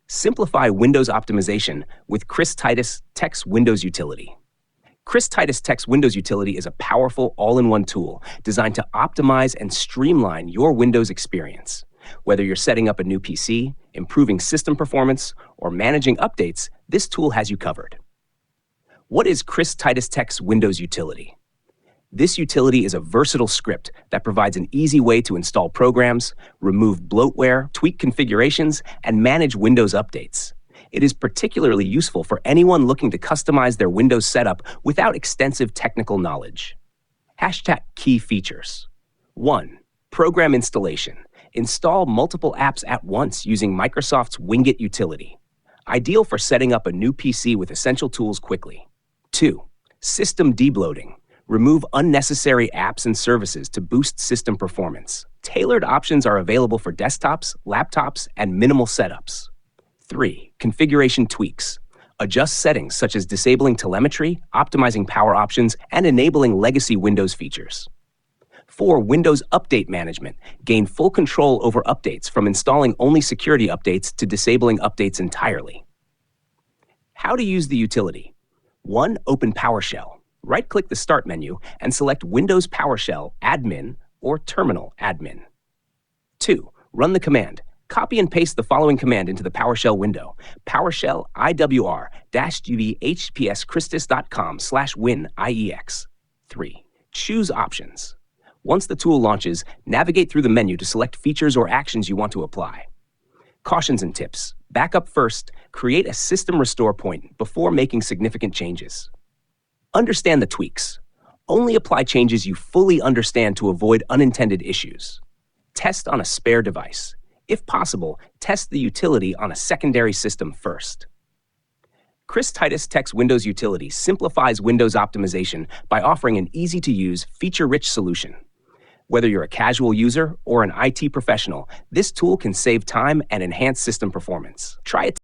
Simplify Windows optimization with Titus Text Windows Utility. Titus Text Windows Utility is a powerful all-in-one tool designed to optimize and streamline your Windows experience. Whether you're setting up a new PC, improving system performance, or managing updates, this tool has you covered. What is Titus Text Windows Utility? This utility is a versatile script that provides an easy way to install programs, remove bloatware, tweak configurations, and manage Windows updates. It is particularly useful for anyone looking to customize their Windows setup without extensive technical knowledge. Key features. 1. Program installation. Install multiple apps at once using Microsoft's Wingit utility. Ideal for setting up a new PC with essential tools quickly. 2. System debloating. Remove unnecessary apps and services to boost system performance. Tailored options are available for desktops, laptops, and minimal setups. 3. Configuration tweaks. Adjust settings such as disabling telemetry, optimizing power options, and enabling legacy Windows features. 4. Windows Update Management. Gain full control over updates from installing only security updates to disabling updates entirely. How to use the utility. 1. Open PowerShell. Right-click the Start menu and select Windows PowerShell Admin or Terminal Admin. 2. Run the command. Copy and paste the following command into the PowerShell window. PowerShell iwr-hpscristis.com/win-iex. 3. Choose options. Once the tool launches, navigate through the menu to select features or actions you want to apply. Cautions and tips. Back up first. Create a system restore point before making significant changes. Understand the tweaks. Only apply changes you fully understand to avoid unintended issues. Test on a spare device. If possible, test the utility on a secondary system first. Titus Text Windows Utility simplifies Windows optimization by offering an easy-to-use, feature-rich solution. Whether you're a casual user or an IT professional, this tool can save time and enhance system performance. Try it